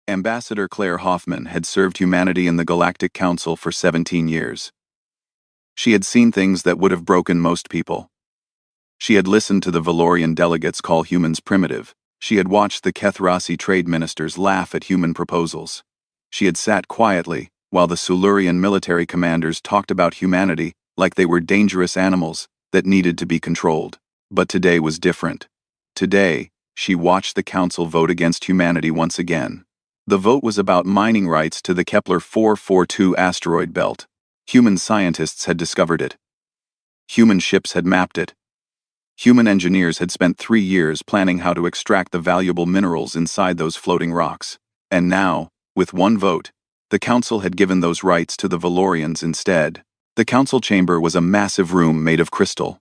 Ambassador Claire Hoffman had served humanity in the Galactic Council for 17 years. She had seen things that would have broken most people. She had listened to the Valorian delegates call humans primitive. She had watched the Kethrasi trade ministers laugh at human proposals. She had sat quietly while the Silurian military commanders talked about humanity like they were dangerous animals that needed to be controlled. But today was different. Today, she watched the council vote against humanity once again. The vote was about mining rights to the Kepler 442 asteroid belt. Human scientists had discovered it. Human ships had mapped it. Human engineers had spent 3 years planning how to extract the valuable minerals inside those floating rocks. And now, with one vote, the council had given those rights to the Valorians instead. The council chamber was a massive room made of crystal.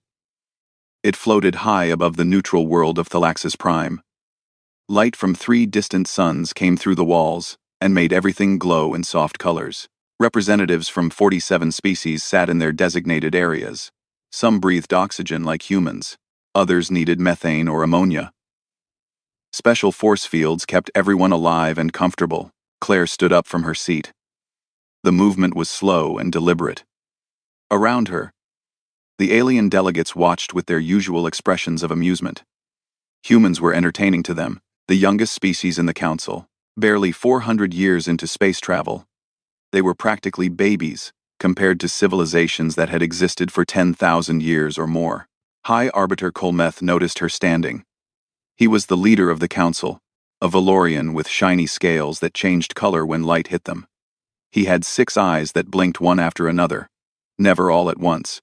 It floated high above the neutral world of Thalaxis Prime. Light from 3 distant suns came through the walls and made everything glow in soft colors. Representatives from 47 species sat in their designated areas. Some breathed oxygen like humans. Others needed methane or ammonia. Special force fields kept everyone alive and comfortable. Claire stood up from her seat. The movement was slow and deliberate. Around her, the alien delegates watched with their usual expressions of amusement. Humans were entertaining to them, the youngest species in the council, barely 400 years into space travel. They were practically babies compared to civilizations that had existed for 10,000 years or more. High Arbiter Kolmeth noticed her standing. He was the leader of the council, a Valorian with shiny scales that changed color when light hit them. He had 6 eyes that blinked one after another, never all at once.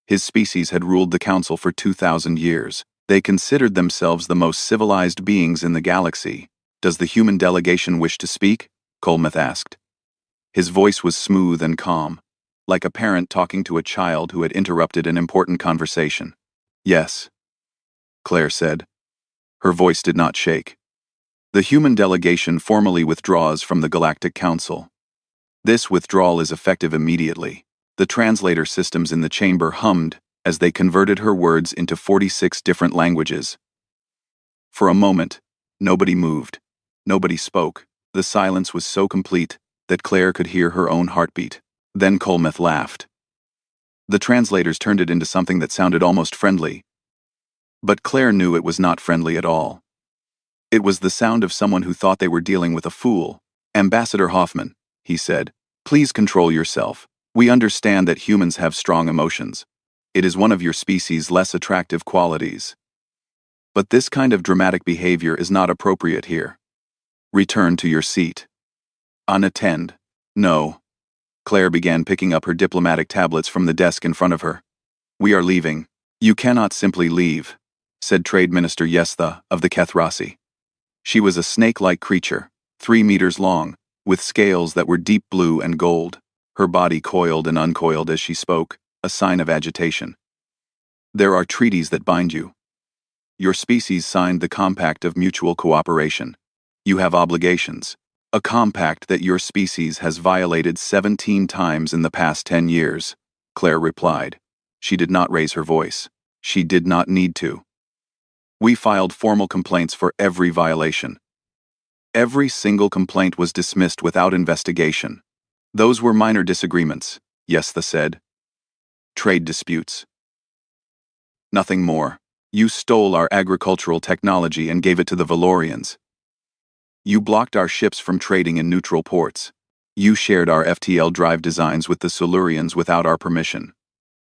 His species had ruled the council for 2,000 years. They considered themselves the most civilized beings in the galaxy. "Does the human delegation wish to speak?" Kolmeth asked. His voice was smooth and calm, like a parent talking to a child who had interrupted an important conversation. "Yes," Claire said. Her voice did not shake. The human delegation formally withdraws from the Galactic Council. This withdrawal is effective immediately. The translator systems in the chamber hummed as they converted her words into 46 different languages. For a moment, nobody moved. Nobody spoke. The silence was so complete that Claire could hear her own heartbeat. Then Kolmeth laughed. The translators turned it into something that sounded almost friendly. But Claire knew it was not friendly at all. It was the sound of someone who thought they were dealing with a fool. "Ambassador Hoffman," he said, "please control yourself. We understand that humans have strong emotions. It is one of your species' less attractive qualities. But this kind of dramatic behavior is not appropriate here. Return to your seat." "Unattend." "No." Claire began picking up her diplomatic tablets from the desk in front of her. "We are leaving." "You cannot simply leave," said Trade Minister Yestha of the Kethrasi. She was a snake-like creature, 3 meters long, with scales that were deep blue and gold. Her body coiled and uncoiled as she spoke, a sign of agitation. "There are treaties that bind you. Your species signed the Compact of Mutual Cooperation. You have obligations. A compact that your species has violated 17 times in the past 10 years, Claire replied. She did not raise her voice. She did not need to. "We filed formal complaints for every violation. Every single complaint was dismissed without investigation. Those were minor disagreements," Yestha said. "Trade disputes. Nothing more. You stole our agricultural technology and gave it to the Valorians. You blocked our ships from trading in neutral ports. You shared our FTL drive designs with the Silurians without our permission."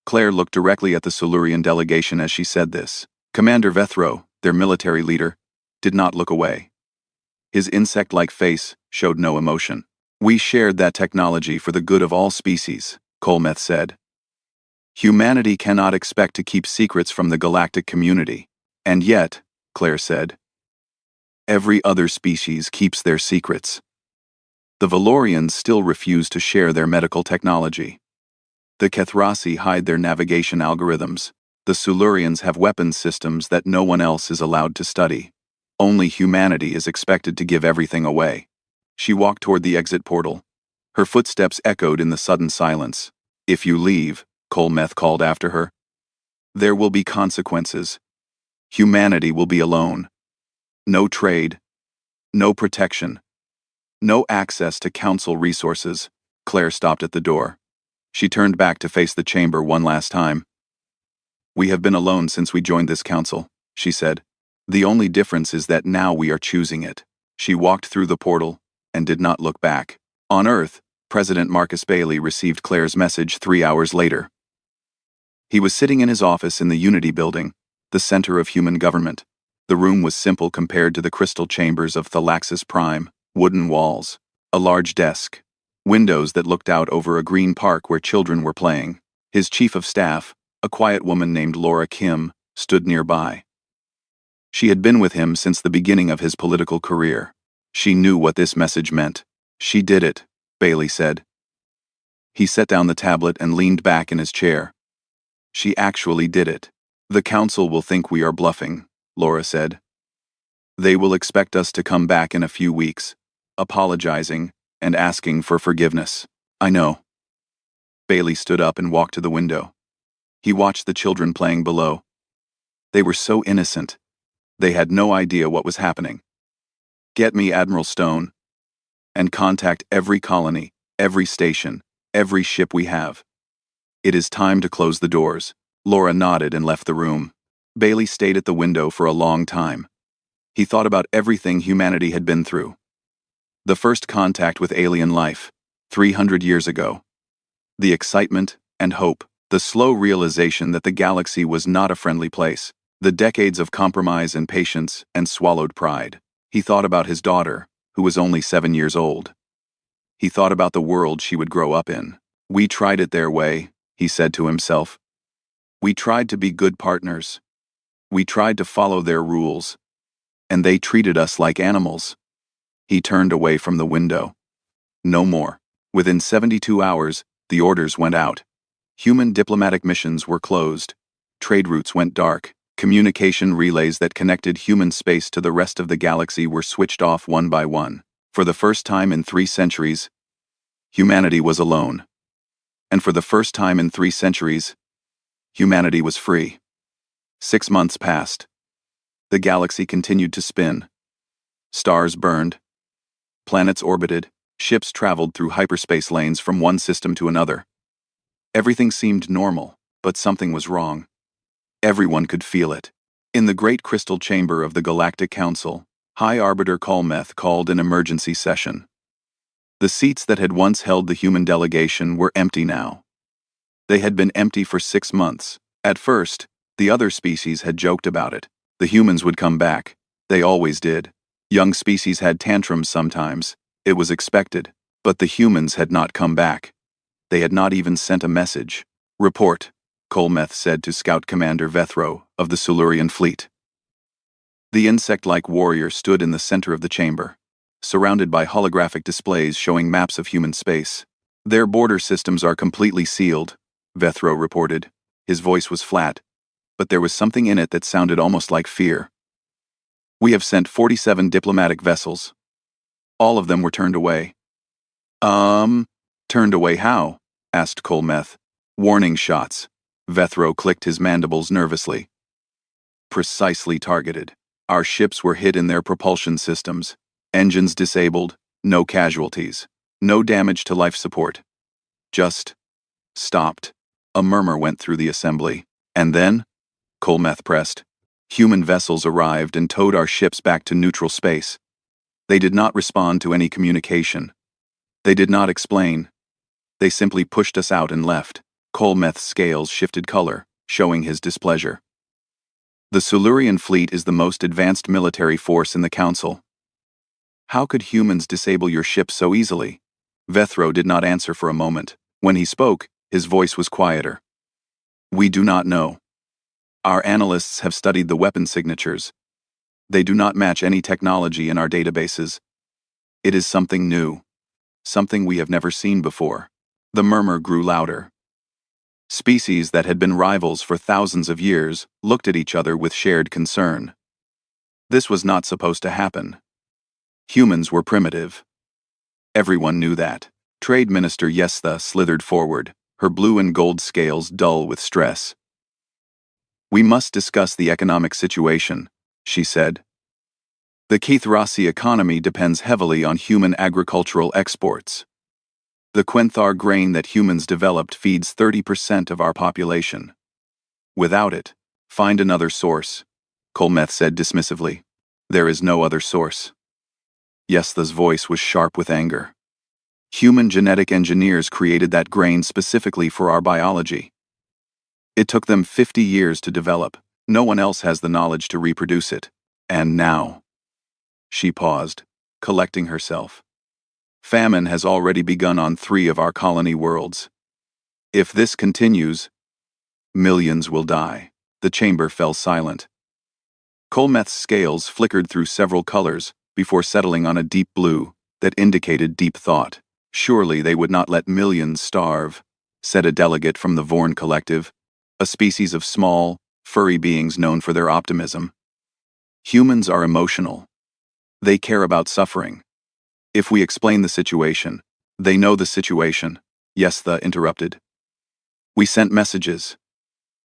Claire looked directly at the Silurian delegation as she said this. Commander Vethro, their military leader, did not look away. His insect-like face showed no emotion. "We shared that technology for the good of all species," Kolmeth said. "Humanity cannot expect to keep secrets from the galactic community. And yet," Claire said, "every other species keeps their secrets. The Valorians still refuse to share their medical technology. The Kethrasi hide their navigation algorithms. The Silurians have weapons systems that no one else is allowed to study. Only humanity is expected to give everything away." She walked toward the exit portal. Her footsteps echoed in the sudden silence. "If you leave," Kolmeth called after her, "there will be consequences. Humanity will be alone. No trade. No protection. No access to council resources. Claire stopped at the door. She turned back to face the chamber one last time. We have been alone since we joined this council, she said. The only difference is that now we are choosing it. She walked through the portal and did not look back. On Earth, President Marcus Bailey received Claire's message 3 hours later. He was sitting in his office in the Unity Building, the center of human government. The room was simple compared to the crystal chambers of Thalaxis Prime: wooden walls, a large desk, windows that looked out over a green park where children were playing. His chief of staff, a quiet woman named Laura Kim, stood nearby. She had been with him since the beginning of his political career. She knew what this message meant. She did it, Bailey said. He set down the tablet and leaned back in his chair. She actually did it. The council will think we are bluffing, Laura said. They will expect us to come back in a few weeks, apologizing and asking for forgiveness. I know. Bailey stood up and walked to the window. He watched the children playing below. They were so innocent. They had no idea what was happening. Get me Admiral Stone, and contact every colony, every station, every ship we have. It is time to close the doors. Laura nodded and left the room. Bailey stayed at the window for a long time. He thought about everything humanity had been through. The first contact with alien life, 300 years ago. The excitement and hope, the slow realization that the galaxy was not a friendly place, the decades of compromise and patience and swallowed pride. He thought about his daughter, who was only 7 years old. He thought about the world she would grow up in. We tried it their way, he said to himself. We tried to be good partners. We tried to follow their rules. And they treated us like animals. He turned away from the window. No more. Within 72 hours, the orders went out. Human diplomatic missions were closed. Trade routes went dark. Communication relays that connected human space to the rest of the galaxy were switched off one by one. For the first time in 3 centuries, humanity was alone. And for the first time in 3 centuries, humanity was free. 6 months passed. The galaxy continued to spin. Stars burned. Planets orbited. Ships traveled through hyperspace lanes from one system to another. Everything seemed normal, but something was wrong. Everyone could feel it. In the great crystal chamber of the Galactic Council, High Arbiter Kolmeth called an emergency session. The seats that had once held the human delegation were empty now. They had been empty for 6 months. At first, the other species had joked about it. The humans would come back. They always did. Young species had tantrums sometimes. It was expected. But the humans had not come back. They had not even sent a message. Report, Kolmeth said to Scout Commander Vethro of the Silurian fleet. The insect-like warrior stood in the center of the chamber, surrounded by holographic displays showing maps of human space. Their border systems are completely sealed, Vethro reported. His voice was flat, but there was something in it that sounded almost like fear. We have sent 47 diplomatic vessels. All of them were turned away. Turned away how? Asked Kolmeth. Warning shots. Vethro clicked his mandibles nervously. Precisely targeted. Our ships were hit in their propulsion systems. Engines disabled, no casualties. No damage to life support. Just stopped. A murmur went through the assembly. And then, Kolmeth pressed, human vessels arrived and towed our ships back to neutral space. They did not respond to any communication. They did not explain. They simply pushed us out and left. Kolmeth's scales shifted color, showing his displeasure. The Silurian fleet is the most advanced military force in the Council. How could humans disable your ships so easily? Vethro did not answer for a moment. When he spoke, his voice was quieter. We do not know. Our analysts have studied the weapon signatures. They do not match any technology in our databases. It is something new. Something we have never seen before. The murmur grew louder. Species that had been rivals for thousands of years looked at each other with shared concern. This was not supposed to happen. Humans were primitive. Everyone knew that. Trade Minister Yestha slithered forward, her blue and gold scales dull with stress. We must discuss the economic situation, she said. The Kethrasi economy depends heavily on human agricultural exports. The Quenthar grain that humans developed feeds 30% of our population. Without it, find another source, Kolmeth said dismissively. There is no other source. Yestha's voice was sharp with anger. Human genetic engineers created that grain specifically for our biology. It took them 50 years to develop. No one else has the knowledge to reproduce it. And now. She paused, collecting herself. Famine has already begun on 3 of our colony worlds. If this continues, millions will die. The chamber fell silent. Kolmeth's scales flickered through several colors before settling on a deep blue that indicated deep thought. Surely they would not let millions starve, said a delegate from the Vorn Collective, a species of small, furry beings known for their optimism. Humans are emotional. They care about suffering. If we explain the situation, they know the situation, Yestha interrupted. We sent messages.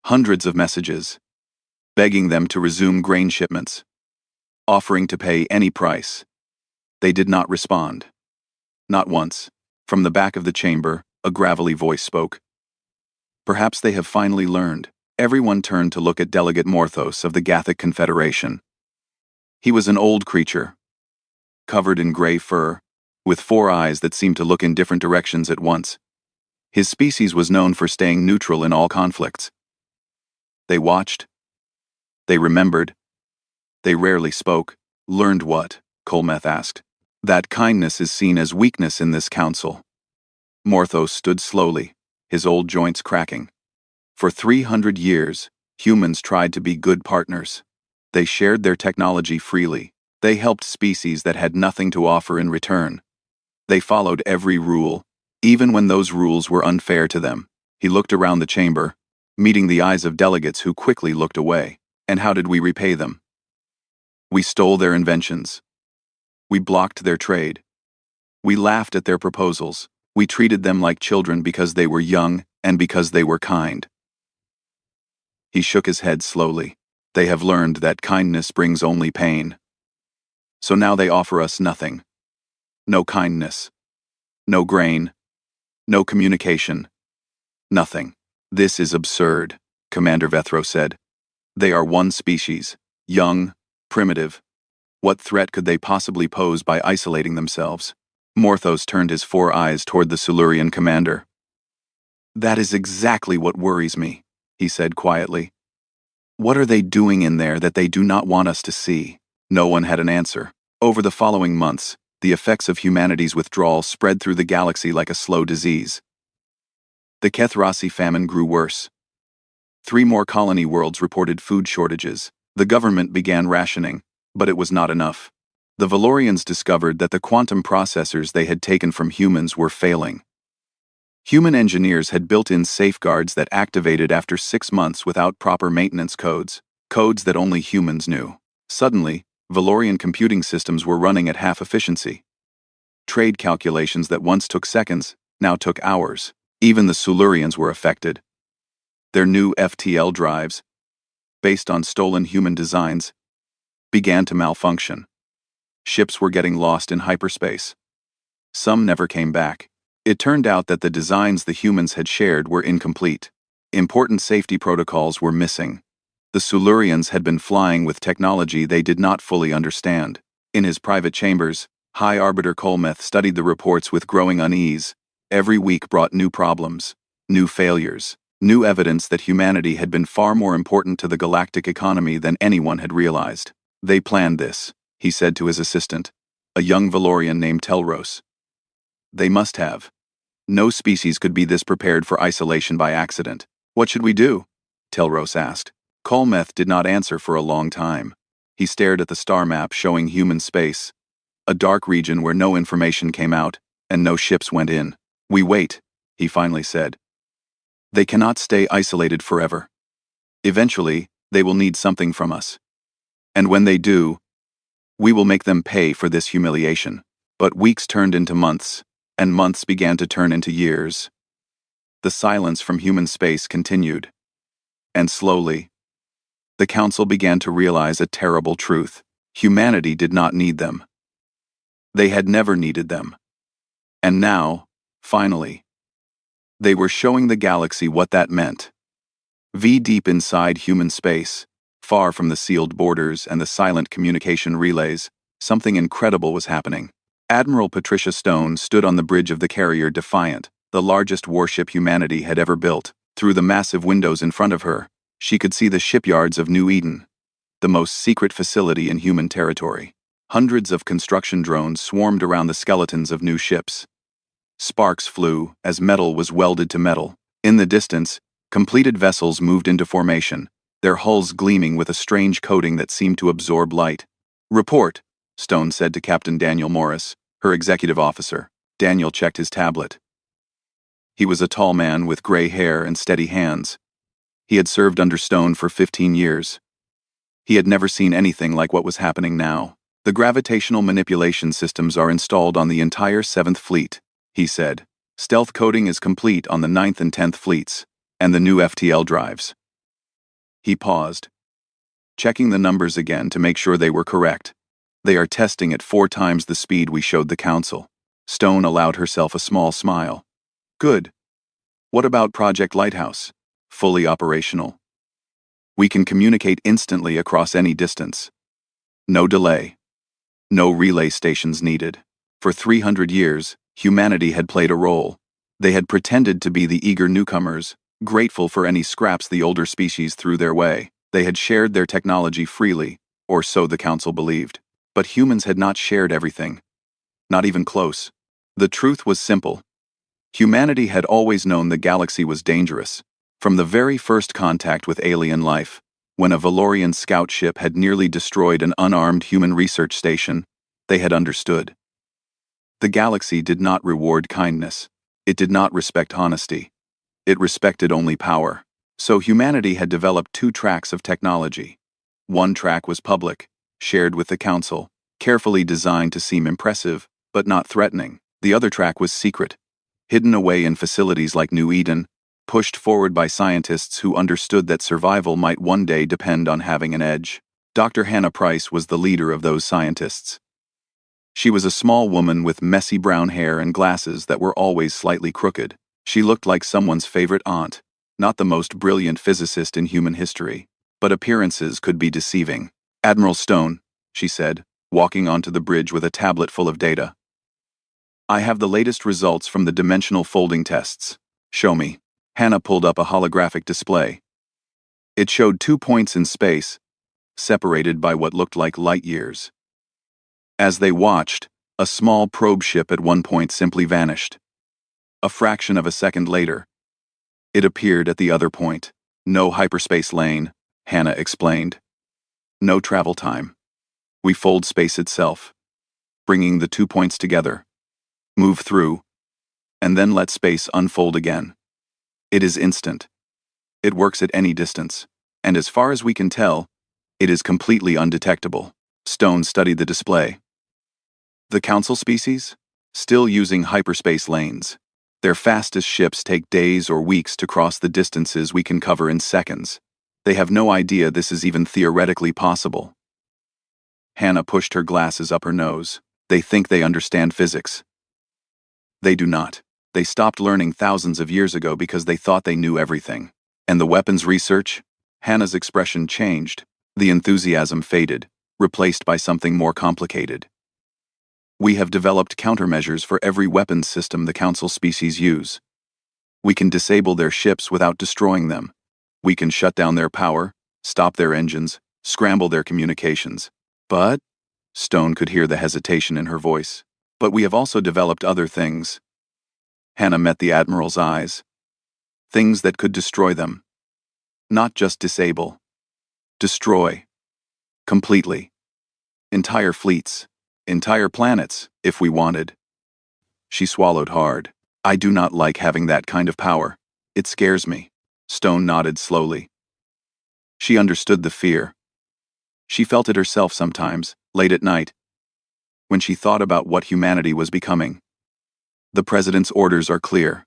Hundreds of messages. Begging them to resume grain shipments. Offering to pay any price. They did not respond. Not once. From the back of the chamber, a gravelly voice spoke. Perhaps they have finally learned. Everyone turned to look at Delegate Morthos of the Gathic Confederation. He was an old creature, covered in gray fur, with 4 eyes that seemed to look in different directions at once. His species was known for staying neutral in all conflicts. They watched. They remembered. They rarely spoke. Learned what? Kolmeth asked. That kindness is seen as weakness in this council. Morthos stood slowly, his old joints cracking. For 300 years, humans tried to be good partners. They shared their technology freely. They helped species that had nothing to offer in return. They followed every rule, even when those rules were unfair to them. He looked around the chamber, meeting the eyes of delegates who quickly looked away. And how did we repay them? We stole their inventions. We blocked their trade. We laughed at their proposals. We treated them like children because they were young and because they were kind. He shook his head slowly. They have learned that kindness brings only pain. So now they offer us nothing. No kindness. No grain. No communication. Nothing. This is absurd, Commander Vethro said. They are one species, young, primitive. What threat could they possibly pose by isolating themselves? Morthos turned his 4 eyes toward the Silurian commander. That is exactly what worries me, he said quietly. What are they doing in there that they do not want us to see? No one had an answer. Over the following months, the effects of humanity's withdrawal spread through the galaxy like a slow disease. The Kethrasi famine grew worse. 3 more colony worlds reported food shortages. The government began rationing, but it was not enough. The Valorians discovered that the quantum processors they had taken from humans were failing. Human engineers had built-in safeguards that activated after 6 months without proper maintenance codes that only humans knew. Suddenly, Valorian computing systems were running at half efficiency. Trade calculations that once took seconds now took hours. Even the Silurians were affected. Their new FTL drives, based on stolen human designs, began to malfunction. Ships were getting lost in hyperspace. Some never came back. It turned out that the designs the humans had shared were incomplete. Important safety protocols were missing. The Silurians had been flying with technology they did not fully understand. In his private chambers, High Arbiter Kolmeth studied the reports with growing unease. Every week brought new problems, new failures, new evidence that humanity had been far more important to the galactic economy than anyone had realized. They planned this, he said to his assistant, a young Valorian named Telros. They must have. No species could be this prepared for isolation by accident. What should we do? Telros asked. Kolmeth did not answer for a long time. He stared at the star map showing human space, a dark region where no information came out and no ships went in. We wait, he finally said. They cannot stay isolated forever. Eventually, they will need something from us. And when they do, we will make them pay for this humiliation. But weeks turned into months, and months began to turn into years. The silence from human space continued. And slowly, the council began to realize a terrible truth. Humanity did not need them. They had never needed them. And now, finally, they were showing the galaxy what that meant. Deep inside human space, far from the sealed borders and the silent communication relays, something incredible was happening. Admiral Patricia Stone stood on the bridge of the carrier Defiant, the largest warship humanity had ever built. Through the massive windows in front of her, she could see the shipyards of New Eden, the most secret facility in human territory. Hundreds of construction drones swarmed around the skeletons of new ships. Sparks flew as metal was welded to metal. In the distance, completed vessels moved into formation, their hulls gleaming with a strange coating that seemed to absorb light. "Report," Stone said to Captain Daniel Morris, her executive officer. Daniel checked his tablet. He was a tall man with gray hair and steady hands. He had served under Stone for 15 years. He had never seen anything like what was happening now. "The gravitational manipulation systems are installed on the entire 7th Fleet," he said. "Stealth coding is complete on the 9th and 10th Fleets, and the new FTL drives." He paused, checking the numbers again to make sure they were correct. "They are testing at 4 times the speed we showed the Council." Stone allowed herself a small smile. "Good. What about Project Lighthouse? Fully operational? We can communicate instantly across any distance. No delay. No relay stations needed." For 300 years, humanity had played a role. They had pretended to be the eager newcomers, grateful for any scraps the older species threw their way. They had shared their technology freely, or so the Council believed. But humans had not shared everything. Not even close. The truth was simple. Humanity had always known the galaxy was dangerous. From the very first contact with alien life, when a Valorian scout ship had nearly destroyed an unarmed human research station, they had understood. The galaxy did not reward kindness. It did not respect honesty. It respected only power. So humanity had developed 2 tracks of technology. One track was public, shared with the Council, carefully designed to seem impressive, but not threatening. The other track was secret, hidden away in facilities like New Eden, pushed forward by scientists who understood that survival might one day depend on having an edge. Dr. Hannah Price was the leader of those scientists. She was a small woman with messy brown hair and glasses that were always slightly crooked. She looked like someone's favorite aunt, not the most brilliant physicist in human history, but appearances could be deceiving. "Admiral Stone," she said, walking onto the bridge with a tablet full of data. "I have the latest results from the dimensional folding tests. Show me." Hannah pulled up a holographic display. It showed 2 points in space, separated by what looked like light years. As they watched, a small probe ship at one point simply vanished. A fraction of a second later, it appeared at the other point. "No hyperspace lane," Hannah explained. "No travel time. We fold space itself, bringing the 2 points together, move through, and then let space unfold again. It is instant. It works at any distance, and as far as we can tell, it is completely undetectable." Stone studied the display. "The Council species? Still using hyperspace lanes. Their fastest ships take days or weeks to cross the distances we can cover in seconds. They have no idea this is even theoretically possible." Hannah pushed her glasses up her nose. "They think they understand physics. They do not. They stopped learning thousands of years ago because they thought they knew everything. And the weapons research?" Hannah's expression changed. The enthusiasm faded, replaced by something more complicated. "We have developed countermeasures for every weapons system the Council species use. We can disable their ships without destroying them. We can shut down their power, stop their engines, scramble their communications. But," Stone could hear the hesitation in her voice, "but we have also developed other things." Hannah met the Admiral's eyes. "Things that could destroy them. Not just disable. Destroy. Completely. Entire fleets. Entire planets, if we wanted." She swallowed hard. "I do not like having that kind of power. It scares me." Stone nodded slowly. She understood the fear. She felt it herself sometimes, late at night, when she thought about what humanity was becoming. "The President's orders are clear,"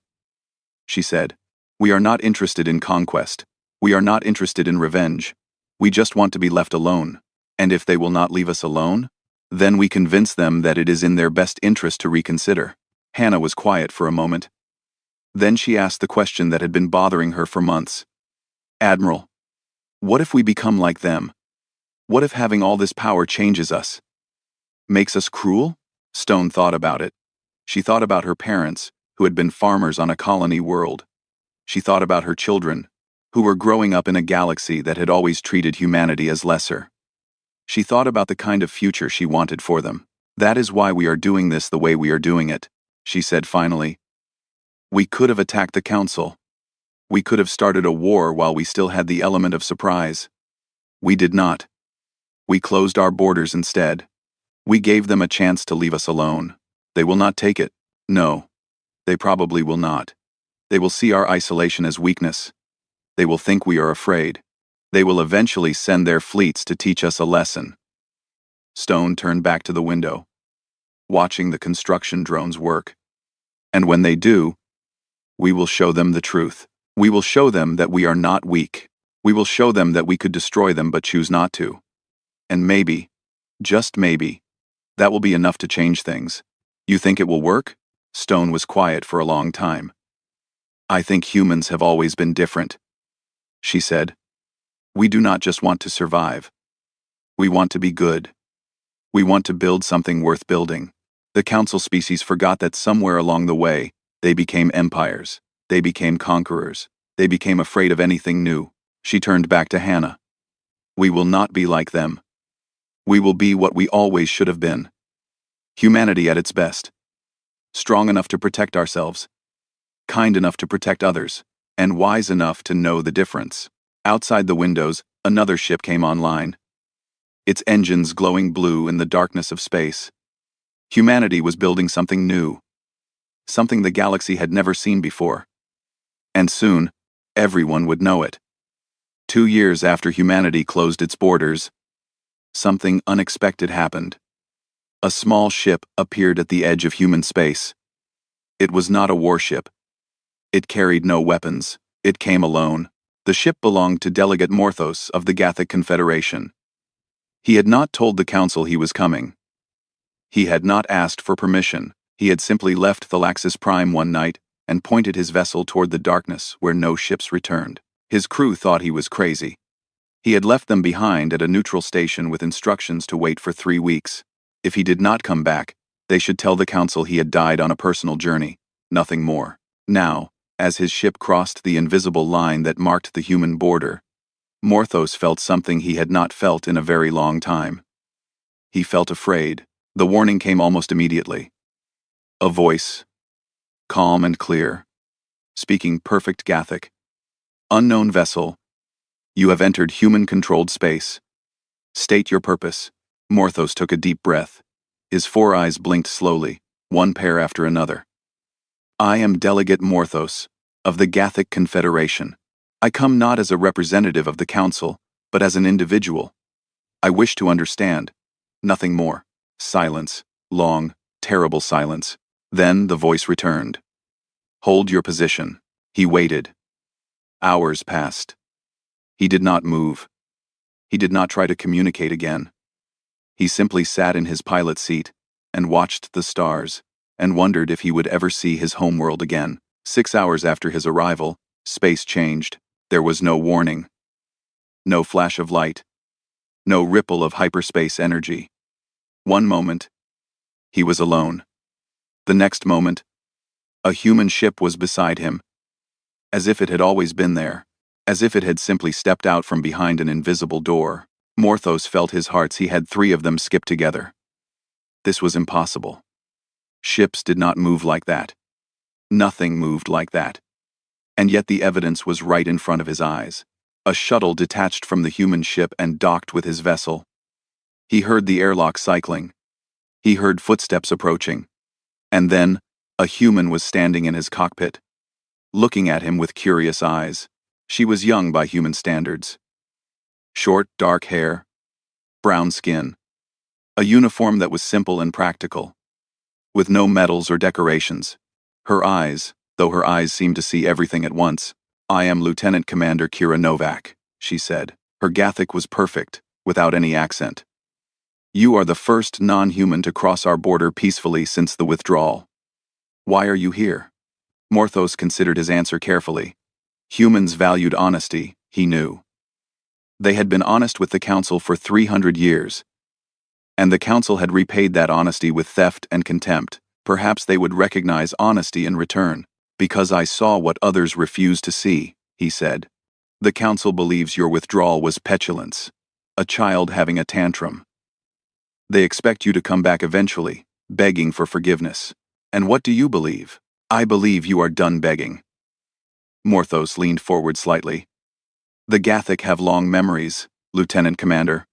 she said. "We are not interested in conquest. We are not interested in revenge. We just want to be left alone." And if they will not leave us alone, then we convince them that it is in their best interest to reconsider. Hannah was quiet for a moment. Then she asked the question that had been bothering her for months. Admiral, what if we become like them? What if having all this power changes us? Makes us cruel? Stone thought about it. She thought about her parents, who had been farmers on a colony world. She thought about her children, who were growing up in a galaxy that had always treated humanity as lesser. She thought about the kind of future she wanted for them. That is why we are doing this the way we are doing it, she said finally. We could have attacked the council. We could have started a war while we still had the element of surprise. We did not. We closed our borders instead. We gave them a chance to leave us alone. They will not take it. No. They probably will not. They will see our isolation as weakness. They will think we are afraid. They will eventually send their fleets to teach us a lesson. Stone turned back to the window, watching the construction drones work. And when they do, we will show them the truth. We will show them that we are not weak. We will show them that we could destroy them but choose not to. And maybe, just maybe, that will be enough to change things. You think it will work? Stone was quiet for a long time. I think humans have always been different, she said. We do not just want to survive. We want to be good. We want to build something worth building. The council species forgot that somewhere along the way, they became empires. They became conquerors. They became afraid of anything new. She turned back to Hannah. We will not be like them. We will be what we always should have been. Humanity at its best. Strong enough to protect ourselves. Kind enough to protect others. And wise enough to know the difference. Outside the windows, another ship came online. Its engines glowing blue in the darkness of space. Humanity was building something new. Something the galaxy had never seen before. And soon, everyone would know it. 2 years after humanity closed its borders, something unexpected happened. A small ship appeared at the edge of human space. It was not a warship. It carried no weapons. It came alone. The ship belonged to Delegate Morthos of the Gathic Confederation. He had not told the council he was coming. He had not asked for permission. He had simply left Thalaxis Prime one night and pointed his vessel toward the darkness where no ships returned. His crew thought he was crazy. He had left them behind at a neutral station with instructions to wait for 3 weeks. If he did not come back, they should tell the council he had died on a personal journey, nothing more. Now, as his ship crossed the invisible line that marked the human border, Morthos felt something he had not felt in a very long time. He felt afraid. The warning came almost immediately. A voice, calm and clear, speaking perfect Gathic. Unknown vessel, you have entered human-controlled space. State your purpose. Morthos took a deep breath. His 4 eyes blinked slowly, one pair after another. I am Delegate Morthos, of the Gathic Confederation. I come not as a representative of the council, but as an individual. I wish to understand. Nothing more. Silence. Long, terrible silence. Then the voice returned. Hold your position. He waited. Hours passed. He did not move. He did not try to communicate again. He simply sat in his pilot seat and watched the stars and wondered if he would ever see his homeworld again. 6 hours after his arrival, space changed. There was no warning. No flash of light. No ripple of hyperspace energy. One moment, he was alone. The next moment, a human ship was beside him, as if it had always been there, as if it had simply stepped out from behind an invisible door. Morthos felt his hearts. He had 3 of them skip together. This was impossible. Ships did not move like that. Nothing moved like that. And yet the evidence was right in front of his eyes. A shuttle detached from the human ship and docked with his vessel. He heard the airlock cycling. He heard footsteps approaching. And then, a human was standing in his cockpit, looking at him with curious eyes. She was young by human standards. Short, dark hair, brown skin. A uniform that was simple and practical, with no medals or decorations. Her eyes, though her eyes seemed to see everything at once. I am Lieutenant Commander Kira Novak, she said. Her Gathic was perfect, without any accent. You are the first non-human to cross our border peacefully since the withdrawal. Why are you here? Morthos considered his answer carefully. Humans valued honesty, he knew. They had been honest with the Council for 300 years. And the Council had repaid that honesty with theft and contempt. Perhaps they would recognize honesty in return. Because I saw what others refused to see, he said. The Council believes your withdrawal was petulance. A child having a tantrum. They expect you to come back eventually, begging for forgiveness. And what do you believe? I believe you are done begging. Morthos leaned forward slightly. The Gathic have long memories, Lieutenant Commander.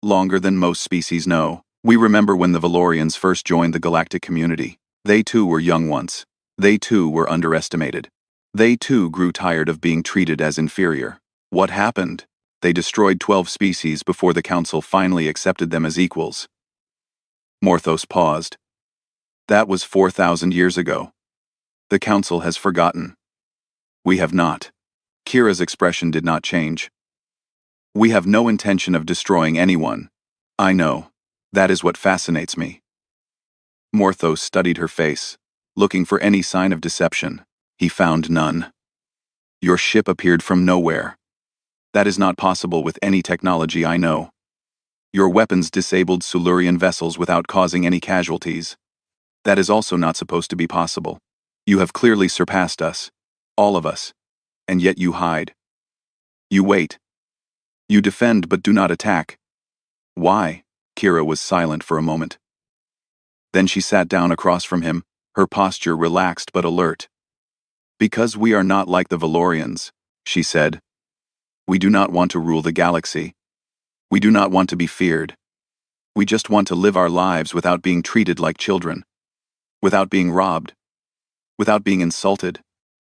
Longer than most species know. We remember when the Valorians first joined the galactic community. They too were young once. They too were underestimated. They too grew tired of being treated as inferior. What happened? They destroyed 12 species before the Council finally accepted them as equals. Morthos paused. That was 4,000 years ago. The Council has forgotten. We have not. Kira's expression did not change. We have no intention of destroying anyone. I know. That is what fascinates me. Morthos studied her face, looking for any sign of deception. He found none. Your ship appeared from nowhere. That is not possible with any technology I know. Your weapons disabled Silurian vessels without causing any casualties. That is also not supposed to be possible. You have clearly surpassed us, all of us, and yet you hide. You wait. You defend but do not attack. Why? Kira was silent for a moment. Then she sat down across from him, her posture relaxed but alert. Because we are not like the Valorians, she said. We do not want to rule the galaxy. We do not want to be feared. We just want to live our lives without being treated like children. Without being robbed. Without being insulted.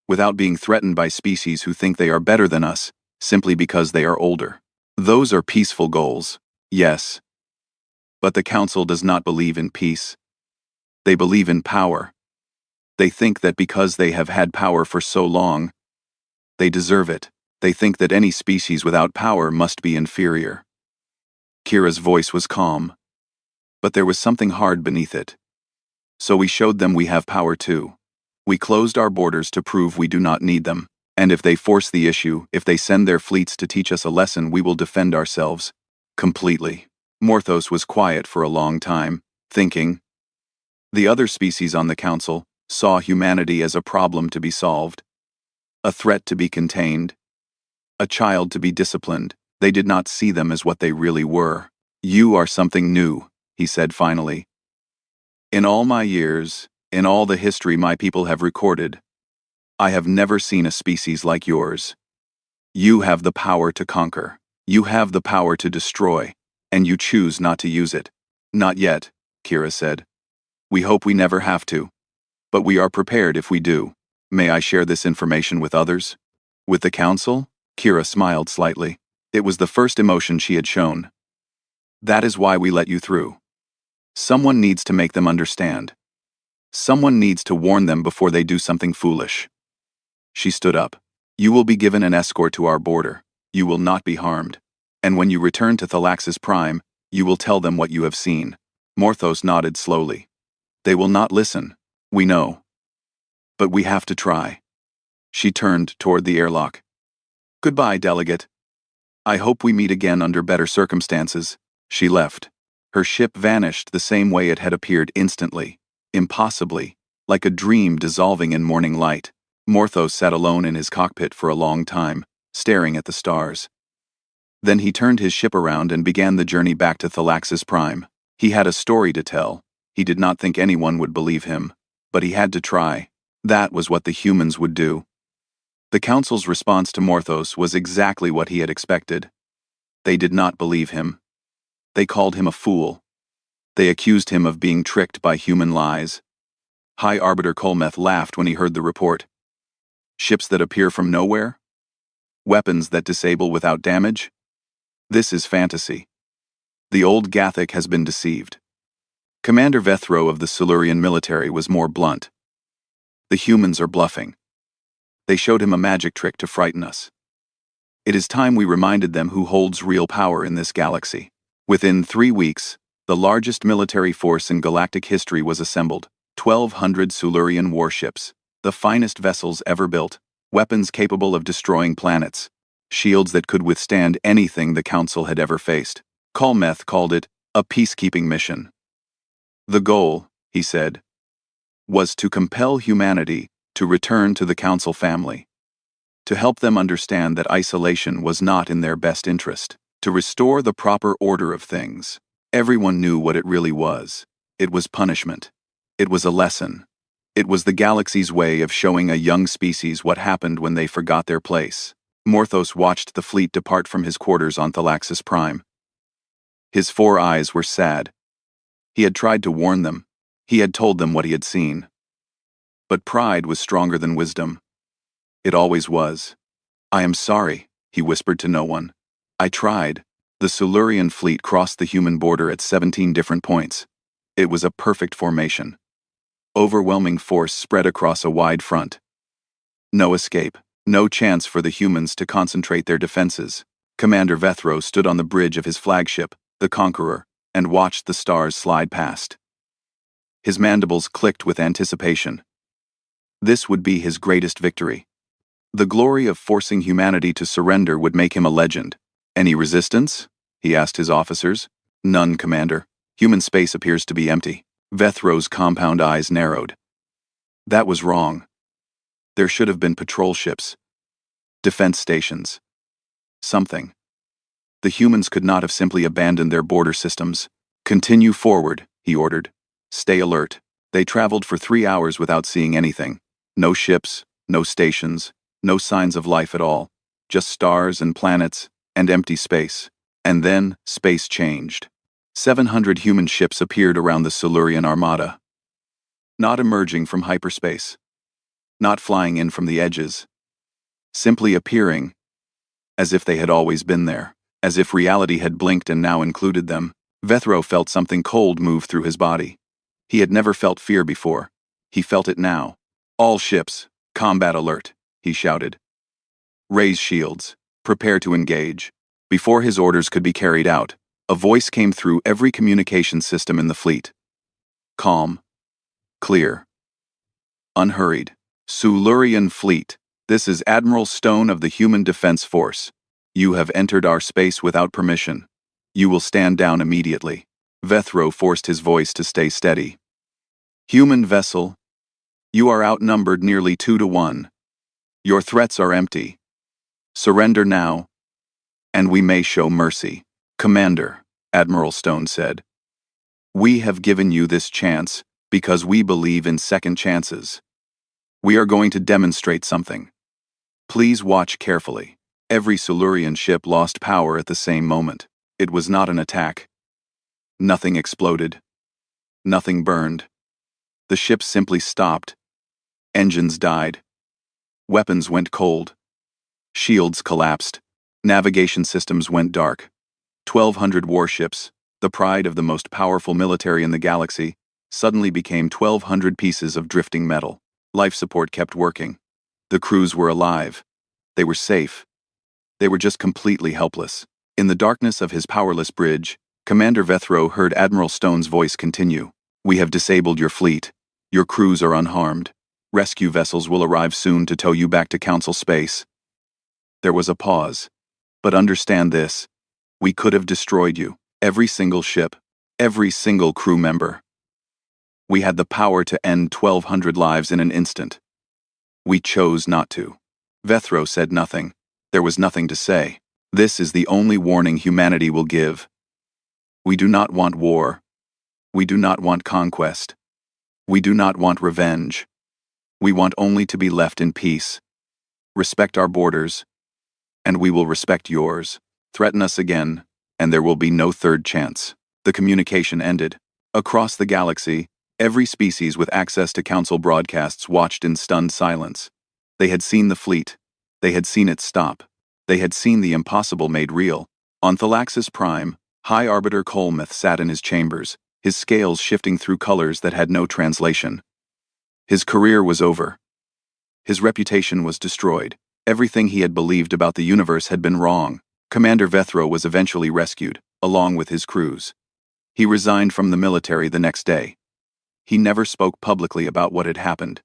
Without being threatened by species who think they are better than us, simply because they are older. Those are peaceful goals, yes. But the Council does not believe in peace. They believe in power. They think that because they have had power for so long, they deserve it. They think that any species without power must be inferior. Kira's voice was calm, but there was something hard beneath it. So we showed them we have power too. We closed our borders to prove we do not need them. And if they force the issue, if they send their fleets to teach us a lesson, we will defend ourselves. Completely. Morthos was quiet for a long time, thinking. The other species on the Council saw humanity as a problem to be solved. A threat to be contained. A child to be disciplined. They did not see them as what they really were. You are something new, he said finally. In all my years, in all the history my people have recorded, I have never seen a species like yours. You have the power to conquer. You have the power to destroy, and you choose not to use it. Not yet, Kira said. We hope we never have to. But we are prepared if we do. May I share this information with others? With the Council? Kira smiled slightly. It was the first emotion she had shown. That is why we let you through. Someone needs to make them understand. Someone needs to warn them before they do something foolish. She stood up. You will be given an escort to our border. You will not be harmed. And when you return to Thalaxis Prime, you will tell them what you have seen. Morthos nodded slowly. They will not listen. We know. But we have to try. She turned toward the airlock. Goodbye, Delegate. I hope we meet again under better circumstances. She left. Her ship vanished the same way it had appeared instantly, impossibly, like a dream dissolving in morning light. Morthos sat alone in his cockpit for a long time, staring at the stars. Then he turned his ship around and began the journey back to Thalaxis Prime. He had a story to tell. He did not think anyone would believe him, but he had to try. That was what the humans would do. The Council's response to Morthos was exactly what he had expected. They did not believe him. They called him a fool. They accused him of being tricked by human lies. High Arbiter Kolmeth laughed when he heard the report. Ships that appear from nowhere? Weapons that disable without damage? This is fantasy. The old Gathic has been deceived. Commander Vethro of the Silurian military was more blunt. The humans are bluffing. They showed him a magic trick to frighten us. It is time we reminded them who holds real power in this galaxy. Within 3 weeks, the largest military force in galactic history was assembled. 1,200 Silurian warships, the finest vessels ever built, weapons capable of destroying planets, shields that could withstand anything the Council had ever faced. Colmeth called it a peacekeeping mission. The goal, he said, was to compel humanity to return to the Council family, to help them understand that isolation was not in their best interest, to restore the proper order of things. Everyone knew what it really was. It was punishment. It was a lesson. It was the galaxy's way of showing a young species what happened when they forgot their place. Morthos watched the fleet depart from his quarters on Thalaxis Prime. His 4 eyes were sad. He had tried to warn them. He had told them what he had seen. But pride was stronger than wisdom. It always was. "I am sorry," he whispered to no one. "I tried." The Silurian fleet crossed the human border at 17 different points. It was a perfect formation. Overwhelming force spread across a wide front. No escape, no chance for the humans to concentrate their defenses. Commander Vethro stood on the bridge of his flagship, the Conqueror, and watched the stars slide past. His mandibles clicked with anticipation. This would be his greatest victory. The glory of forcing humanity to surrender would make him a legend. "Any resistance?" he asked his officers. "None, Commander. Human space appears to be empty." Vethro's compound eyes narrowed. That was wrong. There should have been patrol ships, defense stations, something. The humans could not have simply abandoned their border systems. "Continue forward," he ordered. "Stay alert." They traveled for 3 hours without seeing anything. No ships, no stations, no signs of life at all. Just stars and planets, and empty space. And then, space changed. 700 human ships appeared around the Silurian armada. Not emerging from hyperspace. Not flying in from the edges. Simply appearing, as if they had always been there. As if reality had blinked and now included them. Vethro felt something cold move through his body. He had never felt fear before. He felt it now. "All ships, combat alert," he shouted. "Raise shields. Prepare to engage." Before his orders could be carried out, a voice came through every communication system in the fleet. Calm. Clear. Unhurried. "Silurian fleet, this is Admiral Stone of the Human Defense Force. You have entered our space without permission. You will stand down immediately." Vethro forced his voice to stay steady. "Human vessel, you are outnumbered nearly 2 to 1. Your threats are empty. Surrender now, and we may show mercy." "Commander," Admiral Stone said, "we have given you this chance because we believe in second chances. We are going to demonstrate something. Please watch carefully." Every Silurian ship lost power at the same moment. It was not an attack. Nothing exploded. Nothing burned. The ships simply stopped. Engines died. Weapons went cold. Shields collapsed. Navigation systems went dark. 1,200 warships, the pride of the most powerful military in the galaxy, suddenly became 1,200 pieces of drifting metal. Life support kept working. The crews were alive. They were safe. They were just completely helpless. In the darkness of his powerless bridge, Commander Vethro heard Admiral Stone's voice continue. "We have disabled your fleet. Your crews are unharmed. Rescue vessels will arrive soon to tow you back to Council space." There was a pause. "But understand this. We could have destroyed you. Every single ship. Every single crew member. We had the power to end 1,200 lives in an instant. We chose not to." Vethro said nothing. There was nothing to say. "This is the only warning humanity will give. We do not want war. We do not want conquest. We do not want revenge. We want only to be left in peace. Respect our borders, and we will respect yours. Threaten us again, and there will be no third chance." The communication ended. Across the galaxy, every species with access to Council broadcasts watched in stunned silence. They had seen the fleet. They had seen it stop. They had seen the impossible made real. On Thalaxis Prime, High Arbiter Colmeth sat in his chambers, his scales shifting through colors that had no translation. His career was over. His reputation was destroyed. Everything he had believed about the universe had been wrong. Commander Vethro was eventually rescued, along with his crews. He resigned from the military the next day. He never spoke publicly about what had happened.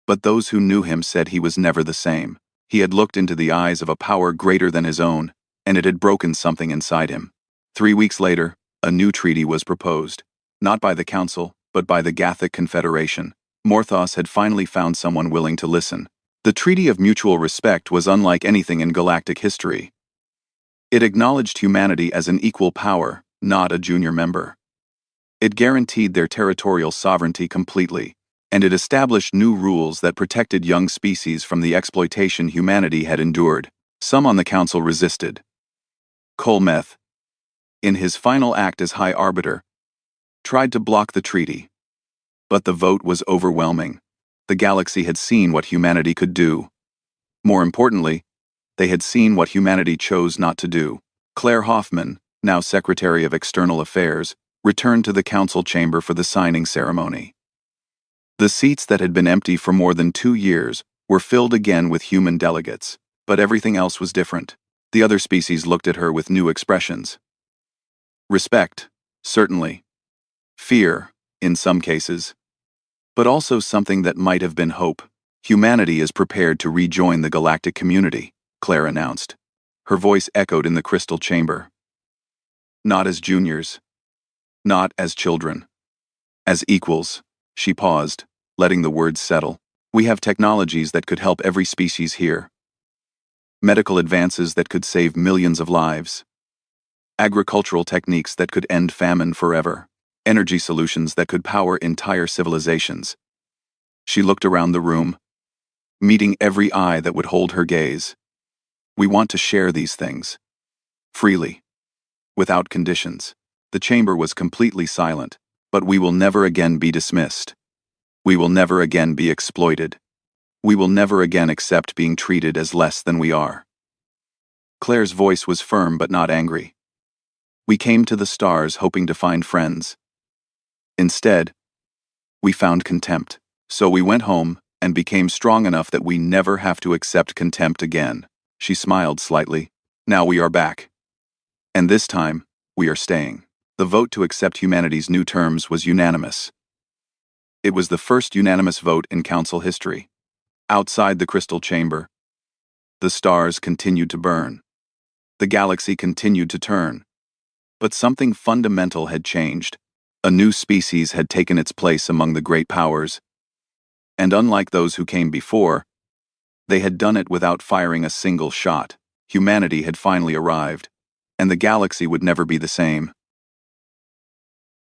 But those who knew him said he was never the same. He had looked into the eyes of a power greater than his own, and it had broken something inside him. 3 weeks later, a new treaty was proposed. Not by the Council, but by the Gathic Confederation. Morthos had finally found someone willing to listen. The Treaty of Mutual Respect was unlike anything in galactic history. It acknowledged humanity as an equal power, not a junior member. It guaranteed their territorial sovereignty completely, and it established new rules that protected young species from the exploitation humanity had endured. Some on the Council resisted. Kolmeth, in his final act as High Arbiter, tried to block the treaty. But the vote was overwhelming. The galaxy had seen what humanity could do. More importantly, they had seen what humanity chose not to do. Claire Hoffman, now Secretary of External Affairs, returned to the council chamber for the signing ceremony. The seats that had been empty for more than 2 years were filled again with human delegates, but everything else was different. The other species looked at her with new expressions. Respect, certainly. Fear, in some cases. But also something that might have been hope. Humanity is prepared to rejoin the galactic community, Claire announced. Her voice echoed in the crystal chamber. Not as juniors. Not as children. As equals. She paused, letting the words settle. We have technologies that could help every species here. Medical advances that could save millions of lives. Agricultural techniques that could end famine forever. Energy solutions that could power entire civilizations. She looked around the room, meeting every eye that would hold her gaze. We want to share these things. Freely. Without conditions. The chamber was completely silent, but we will never again be dismissed. We will never again be exploited. We will never again accept being treated as less than we are. Claire's voice was firm but not angry. We came to the stars hoping to find friends. Instead, we found contempt. So we went home and became strong enough that we never have to accept contempt again. She smiled slightly. Now we are back. And this time, we are staying. The vote to accept humanity's new terms was unanimous. It was the first unanimous vote in Council history. Outside the crystal chamber, the stars continued to burn. The galaxy continued to turn. But something fundamental had changed. A new species had taken its place among the great powers. And unlike those who came before, they had done it without firing a single shot. Humanity had finally arrived, and the galaxy would never be the same.